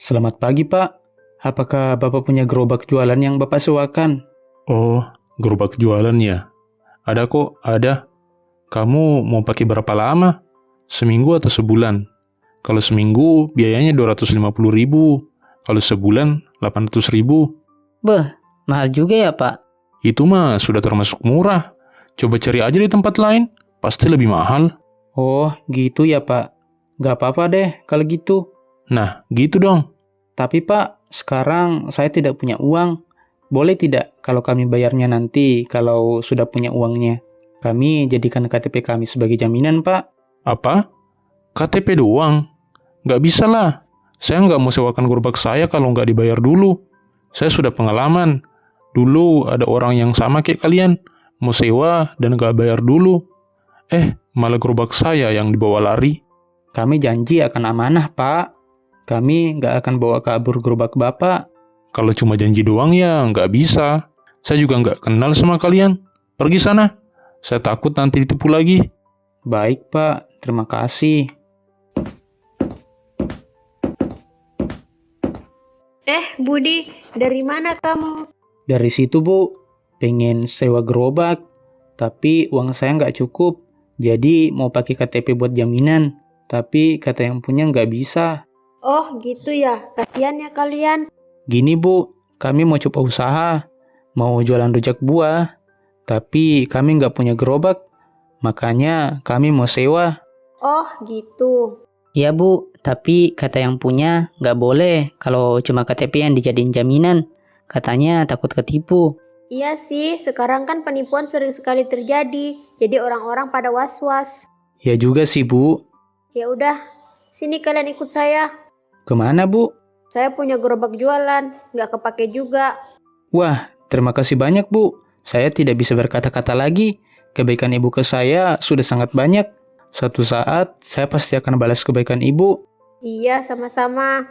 Selamat pagi, Pak. Apakah Bapak punya gerobak jualan yang Bapak sewakan? Oh, gerobak jualan ya? Ada kok, ada. Kamu mau pakai berapa lama? Seminggu atau sebulan? Kalau seminggu, biayanya 250.000. Kalau sebulan, 800.000. Beh, mahal juga ya, Pak. Itu mah sudah termasuk murah. Coba cari aja di tempat lain. Pasti lebih mahal. Oh, gitu ya, Pak. Gak apa-apa deh kalau gitu. Nah, gitu dong. Tapi, Pak, sekarang saya tidak punya uang. Boleh tidak kalau kami bayarnya nanti kalau sudah punya uangnya? Kami jadikan KTP kami sebagai jaminan, Pak. Apa? KTP doang? Nggak bisa lah. Saya nggak mau sewakan gerobak saya kalau nggak dibayar dulu. Saya sudah pengalaman. Dulu ada orang yang sama kayak kalian. Mau sewa dan nggak bayar dulu. Malah gerobak saya yang dibawa lari. Kami janji akan amanah, Pak. Kami nggak akan bawa kabur gerobak Bapak. Kalau cuma janji doang ya nggak bisa. Saya juga nggak kenal sama kalian. Pergi sana. Saya takut nanti ditipu lagi. Baik, Pak. Terima kasih. Budi, dari mana kamu? Dari situ, Bu. Pengen sewa gerobak. Tapi uang saya nggak cukup. Jadi mau pakai KTP buat jaminan. Tapi kata yang punya nggak bisa. Oh, gitu ya. Kasihan ya kalian. Gini, Bu. Kami mau coba usaha. Mau jualan rujak buah. Tapi kami nggak punya gerobak. Makanya kami mau sewa. Oh, gitu. Iya, Bu. Tapi kata yang punya nggak boleh kalau cuma KTP yang dijadiin jaminan. Katanya takut ketipu. Iya sih, sekarang kan penipuan sering sekali terjadi. Jadi orang-orang pada was-was. Ya juga sih, Bu. Ya udah, sini kalian ikut saya. Kemana, Bu? Saya punya gerobak jualan, nggak kepake juga. Wah, terima kasih banyak, Bu. Saya tidak bisa berkata-kata lagi. Kebaikan Ibu ke saya sudah sangat banyak. Suatu saat, saya pasti akan balas kebaikan Ibu. Iya, sama-sama.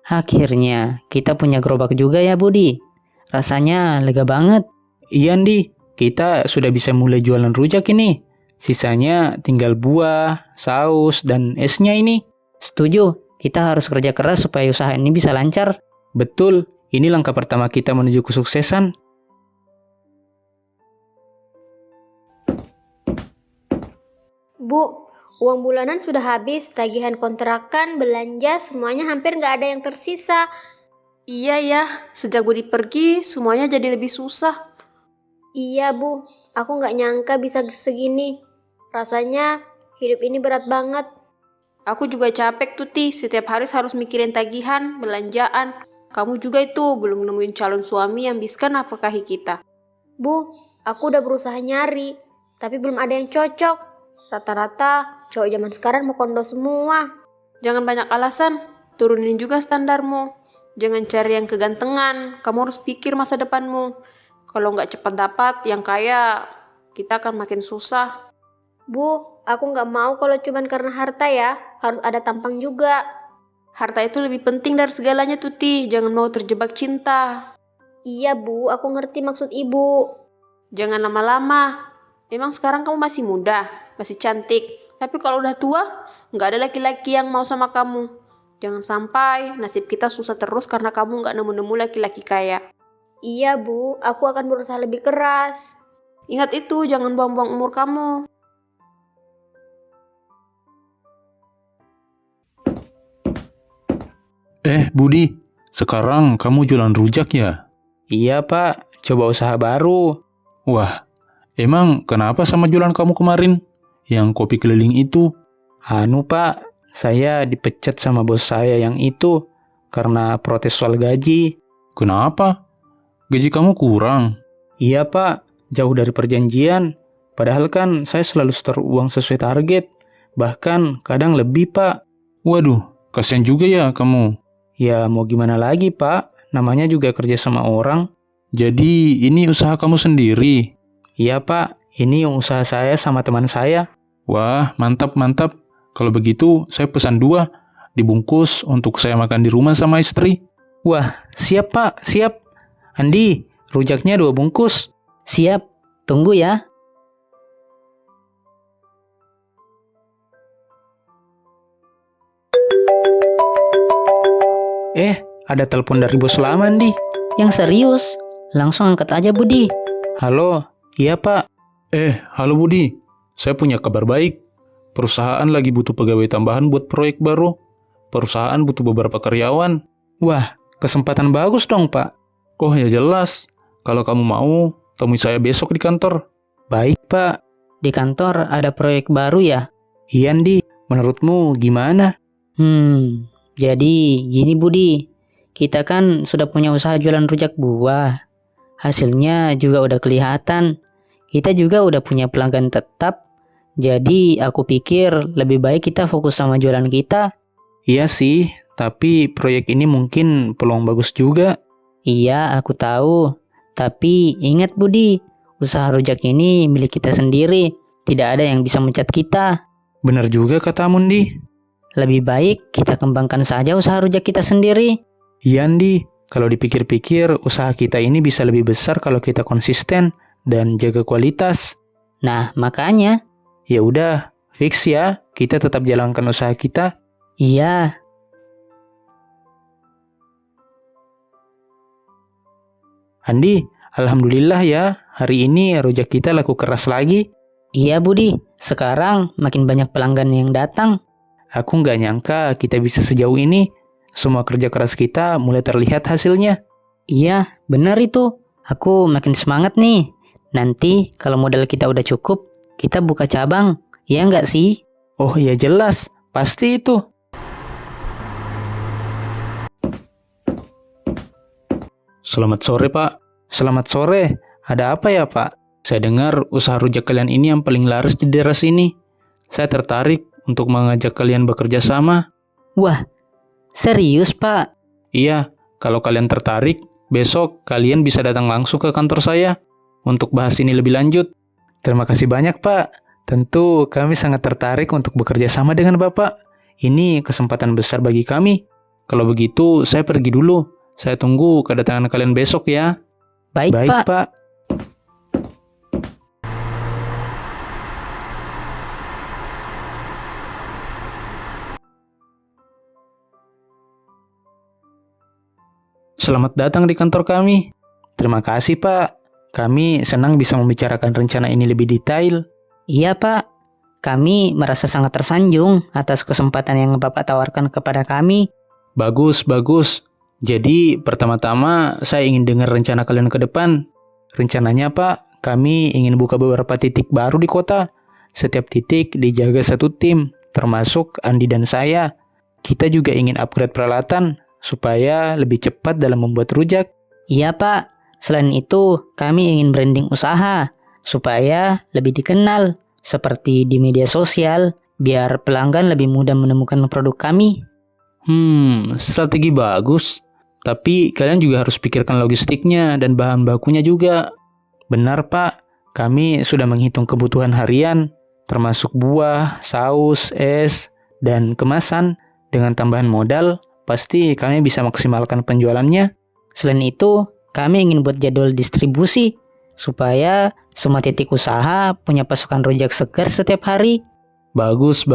Akhirnya, kita punya gerobak juga ya, Budi. Rasanya lega banget. Iya, Andi. Kita sudah bisa mulai jualan rujak ini. Sisanya tinggal buah, saus, dan esnya ini. Setuju, kita harus kerja keras supaya usaha ini bisa lancar. Betul, ini langkah pertama kita menuju kesuksesan. Bu, uang bulanan sudah habis, tagihan kontrakan, belanja, semuanya hampir nggak ada yang tersisa. Iya ya, sejak Budi pergi, semuanya jadi lebih susah. Iya Bu, aku nggak nyangka bisa segini. Rasanya hidup ini berat banget. Aku juga capek Tuti, setiap hari harus mikirin tagihan, belanjaan. Kamu juga itu belum nemuin calon suami yang bisa nafkahi kita. Bu, aku udah berusaha nyari, tapi belum ada yang cocok. Rata-rata cowok zaman sekarang mau kondo semua. Jangan banyak alasan, turunin juga standarmu. Jangan cari yang kegantengan, kamu harus pikir masa depanmu. Kalau nggak cepat dapat yang kaya, kita akan makin susah. Bu, aku nggak mau kalau cuman karena harta ya, harus ada tampang juga. Harta itu lebih penting dari segalanya Tuti, jangan mau terjebak cinta. Iya Bu, aku ngerti maksud Ibu. Jangan lama-lama, emang sekarang kamu masih muda, masih cantik. Tapi kalau udah tua, nggak ada laki-laki yang mau sama kamu. Jangan sampai nasib kita susah terus karena kamu nggak nemu-nemu laki-laki kaya. Iya Bu, aku akan berusaha lebih keras. Ingat itu, jangan buang-buang umur kamu. Budi, sekarang kamu jualan rujak ya? Iya, Pak. Coba usaha baru. Wah, emang kenapa sama jualan kamu kemarin? Yang kopi keliling itu? Pak, saya dipecat sama bos saya yang itu karena protes soal gaji. Kenapa? Gaji kamu kurang. Iya, Pak. Jauh dari perjanjian. Padahal kan saya selalu setor uang sesuai target. Bahkan kadang lebih, Pak. Waduh, kasihan juga ya kamu. Ya mau gimana lagi, Pak? Namanya juga kerja sama orang. Jadi ini usaha kamu sendiri? Iya, Pak. Ini usaha saya sama teman saya. Wah, mantap. Kalau begitu, saya pesan 2. Dibungkus untuk saya makan di rumah sama istri. Wah, siap, Pak. Siap. Andi, rujaknya 2 bungkus. Siap, tunggu ya. Ada telepon dari bos lama, Di. Yang serius? Langsung angkat aja Budi. Halo, iya Pak. Halo Budi. Saya punya kabar baik. Perusahaan lagi butuh pegawai tambahan buat proyek baru. Perusahaan butuh beberapa karyawan. Wah, kesempatan bagus dong Pak. Oh ya jelas. Kalau kamu mau, temui saya besok di kantor. Baik Pak. Di kantor ada proyek baru ya? Iya, Di. Menurutmu gimana? Jadi gini Budi. Kita kan sudah punya usaha jualan rujak buah. Hasilnya juga udah kelihatan. Kita juga udah punya pelanggan tetap. Jadi aku pikir lebih baik kita fokus sama jualan kita. Iya sih, tapi proyek ini mungkin peluang bagus juga. Iya, aku tahu. Tapi ingat Budi, usaha rujak ini milik kita sendiri. Tidak ada yang bisa mencat kita. Bener juga katamu, Di. Lebih baik kita kembangkan saja usaha rujak kita sendiri. Iya, Di. Kalau dipikir-pikir, usaha kita ini bisa lebih besar kalau kita konsisten dan jaga kualitas. Nah, makanya. Ya udah, fix ya. Kita tetap jalankan usaha kita. Iya. Andi, alhamdulillah ya. Hari ini rujak kita laku keras lagi. Iya Budi, sekarang makin banyak pelanggan yang datang. Aku nggak nyangka kita bisa sejauh ini. Semua kerja keras kita mulai terlihat hasilnya. Iya, benar itu. Aku makin semangat nih. Nanti kalau modal kita udah cukup, kita buka cabang. Iya nggak sih? Oh ya jelas, pasti itu. Selamat sore Pak. Selamat sore. Ada apa ya Pak? Saya dengar usaha rujak kalian ini yang paling laris di daerah sini. Saya tertarik untuk mengajak kalian bekerja sama. Wah, serius Pak? Iya, kalau kalian tertarik, besok kalian bisa datang langsung ke kantor saya untuk bahas ini lebih lanjut. Terima kasih banyak Pak. Tentu kami sangat tertarik untuk bekerja sama dengan Bapak. Ini kesempatan besar bagi kami. Kalau begitu, saya pergi dulu. Saya tunggu kedatangan kalian besok ya. Baik Pak. Selamat datang di kantor kami. Terima kasih Pak. Kami senang bisa membicarakan rencana ini lebih detail. Iya Pak. Kami merasa sangat tersanjung atas kesempatan yang Bapak tawarkan kepada kami. Bagus. Jadi pertama-tama saya ingin dengar rencana kalian ke depan. Rencananya Pak, kami ingin buka beberapa titik baru di kota. Setiap titik dijaga satu tim, termasuk Andi dan saya. Kita juga ingin upgrade peralatan supaya lebih cepat dalam membuat rujak. Iya Pak. Selain itu, kami ingin branding usaha supaya lebih dikenal seperti di media sosial biar pelanggan lebih mudah menemukan produk kami. Strategi bagus. Tapi kalian juga harus pikirkan logistiknya dan bahan bakunya juga. Benar Pak, kami sudah menghitung kebutuhan harian, termasuk buah, saus, es, dan kemasan. Dengan tambahan modal, pasti kami bisa maksimalkan penjualannya. Selain itu, kami ingin buat jadwal distribusi supaya semua titik usaha punya pasukan rujak segar setiap hari. Bagus.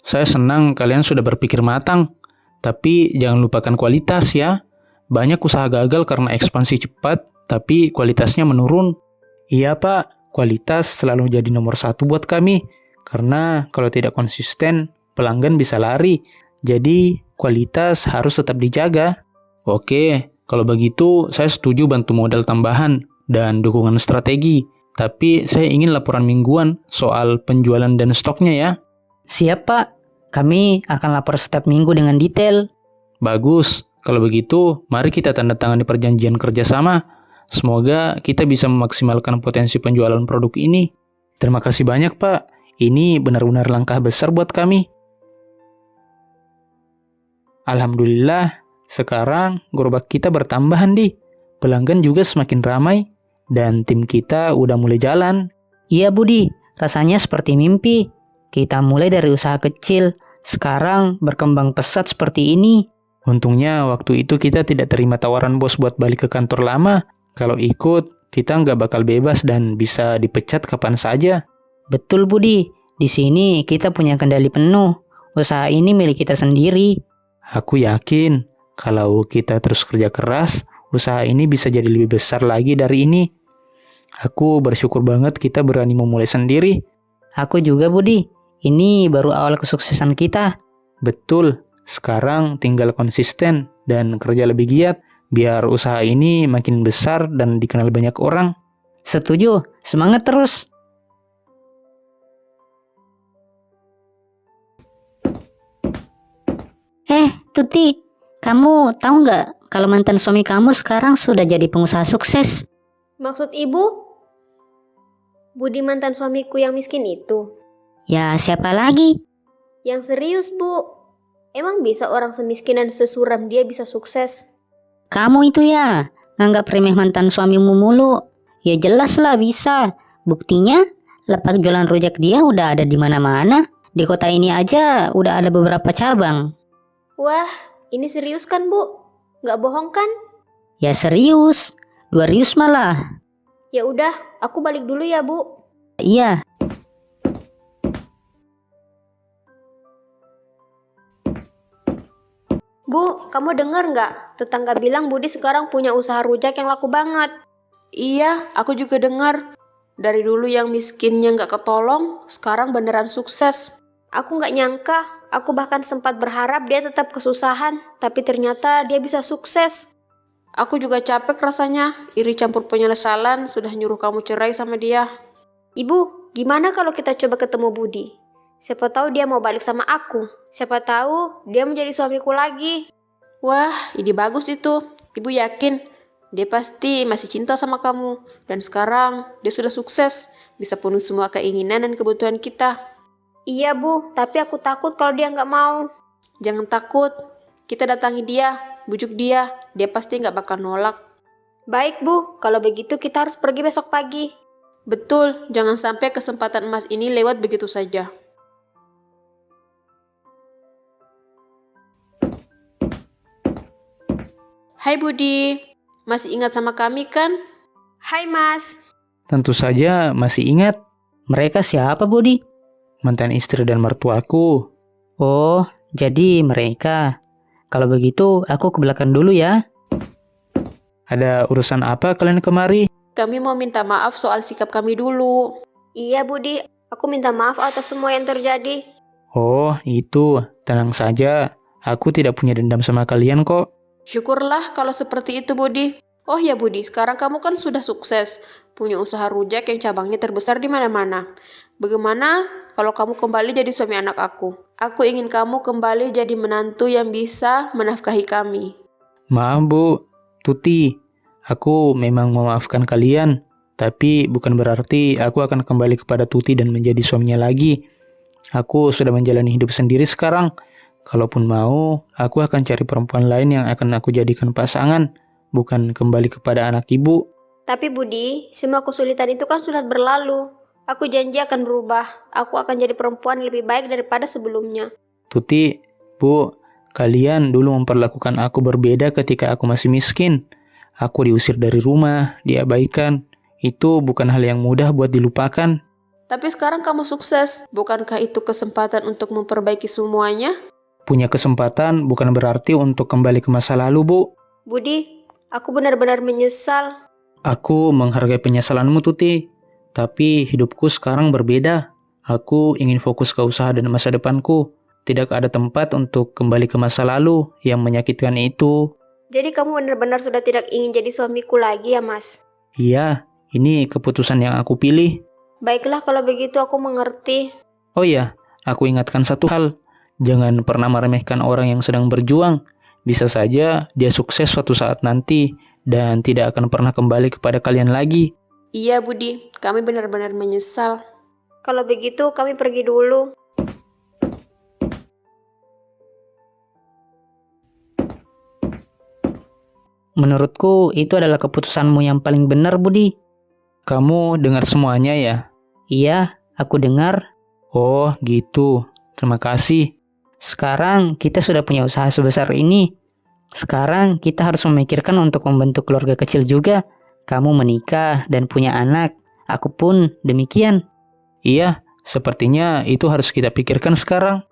Saya senang kalian sudah berpikir matang. Tapi jangan lupakan kualitas ya. Banyak usaha gagal karena ekspansi cepat, tapi kualitasnya menurun. Iya Pak, kualitas selalu jadi nomor satu buat kami. Karena kalau tidak konsisten, pelanggan bisa lari. Jadi kualitas harus tetap dijaga. Oke, kalau begitu saya setuju bantu modal tambahan dan dukungan strategi. Tapi saya ingin laporan mingguan soal penjualan dan stoknya ya. Siap Pak, kami akan lapor setiap minggu dengan detail. Bagus. Kalau begitu, mari kita tanda tangan di perjanjian kerjasama. Semoga kita bisa memaksimalkan potensi penjualan produk ini. Terima kasih banyak, Pak. Ini benar-benar langkah besar buat kami. Alhamdulillah, sekarang gerobak kita bertambah, Andi. Pelanggan juga semakin ramai, dan tim kita udah mulai jalan. Iya Budi, rasanya seperti mimpi. Kita mulai dari usaha kecil, sekarang berkembang pesat seperti ini. Untungnya waktu itu kita tidak terima tawaran bos buat balik ke kantor lama. Kalau ikut, kita nggak bakal bebas dan bisa dipecat kapan saja. Betul Budi, di sini kita punya kendali penuh. Usaha ini milik kita sendiri. Aku yakin, Kalau kita terus kerja keras, usaha ini bisa jadi lebih besar lagi dari ini. Aku bersyukur banget kita berani memulai sendiri. Aku juga Budi. Ini baru awal kesuksesan kita. Betul, sekarang tinggal konsisten dan kerja lebih giat biar usaha ini makin besar dan dikenal banyak orang. Setuju, semangat terus. Tuti, kamu tahu nggak kalau mantan suami kamu sekarang sudah jadi pengusaha sukses? Maksud ibu? Budi mantan suamiku yang miskin itu? Ya, siapa lagi? Yang serius, Bu. Emang bisa orang semiskin dan sesuram dia bisa sukses? Kamu itu ya, nganggap remeh mantan suamimu mulu. Ya jelas lah bisa. Buktinya, lapak jualan rujak dia udah ada di mana-mana. Di kota ini aja udah ada beberapa cabang. Wah, ini serius kan, Bu? Nggak bohong kan? Ya serius, 2 rius malah. Ya udah, aku balik dulu ya, Bu. Iya, Bu, kamu dengar nggak? Tetangga bilang Budi sekarang punya usaha rujak yang laku banget. Iya, aku juga dengar. Dari dulu yang miskinnya nggak ketolong, sekarang beneran sukses. Aku nggak nyangka, aku bahkan sempat berharap dia tetap kesusahan, tapi ternyata dia bisa sukses. Aku juga capek rasanya, iri campur penyesalan sudah nyuruh kamu cerai sama dia. Ibu, gimana kalau kita coba ketemu Budi? Siapa tahu dia mau balik sama aku. Siapa tahu dia menjadi suamiku lagi. Wah, ide bagus itu. Ibu yakin dia pasti masih cinta sama kamu. Dan sekarang dia sudah sukses, bisa penuhi semua keinginan dan kebutuhan kita. Iya, Bu, tapi aku takut kalau dia nggak mau. Jangan takut, kita datangi dia, bujuk dia pasti nggak bakal nolak. Baik, Bu, kalau begitu kita harus pergi besok pagi. Betul, jangan sampai kesempatan emas ini lewat begitu saja. Hai Budi, masih ingat sama kami kan? Hai, Mas. Tentu saja masih ingat mereka siapa Budi? mantan istri dan mertuaku. Oh, jadi mereka. Kalau begitu, aku ke belakang dulu ya. Ada urusan apa kalian kemari? Kami mau minta maaf soal sikap kami dulu. Iya, Budi. Aku minta maaf atas semua yang terjadi. Oh, itu. Tenang saja. Aku tidak punya dendam sama kalian kok. Syukurlah kalau seperti itu Budi. Oh ya Budi, sekarang kamu kan sudah sukses. Punya usaha rujak yang cabangnya terbesar di mana-mana. Bagaimana kalau kamu kembali jadi suami anak aku? Aku ingin kamu kembali jadi menantu yang bisa menafkahi kami. Maaf Bu, Tuti. Aku memang memaafkan kalian. Tapi bukan berarti aku akan kembali kepada Tuti dan menjadi suaminya lagi. Aku sudah menjalani hidup sendiri sekarang. Kalaupun mau, aku akan cari perempuan lain yang akan aku jadikan pasangan. Bukan kembali kepada anak ibu. Tapi Budi, semua kesulitan itu kan sudah berlalu. Aku janji akan berubah. Aku akan jadi perempuan yang lebih baik daripada sebelumnya. Tuti, Bu, kalian dulu memperlakukan aku berbeda ketika aku masih miskin. Aku diusir dari rumah, diabaikan. Itu bukan hal yang mudah buat dilupakan. Tapi sekarang kamu sukses. Bukankah itu kesempatan untuk memperbaiki semuanya? Punya kesempatan bukan berarti untuk kembali ke masa lalu, Bu. Budi, aku benar-benar menyesal. Aku menghargai penyesalanmu, Tuti. Tapi hidupku sekarang berbeda. Aku ingin fokus ke usaha dan masa depanku. Tidak ada tempat untuk kembali ke masa lalu yang menyakitkan itu. Jadi kamu benar-benar sudah tidak ingin jadi suamiku lagi ya, Mas? Iya, ini keputusan yang aku pilih. Baiklah kalau begitu aku mengerti. Oh iya, aku ingatkan satu hal. Jangan pernah meremehkan orang yang sedang berjuang. Bisa saja dia sukses suatu saat nanti dan tidak akan pernah kembali kepada kalian lagi. Iya Budi, kami benar-benar menyesal. Kalau begitu kami pergi dulu. Menurutku itu adalah keputusanmu yang paling benar Budi. Kamu dengar semuanya ya? Iya, aku dengar. Oh gitu, terima kasih. Sekarang kita sudah punya usaha sebesar ini. Sekarang kita harus memikirkan untuk membentuk keluarga kecil juga. Kamu menikah dan punya anak. Aku pun demikian. Iya, sepertinya itu harus kita pikirkan sekarang.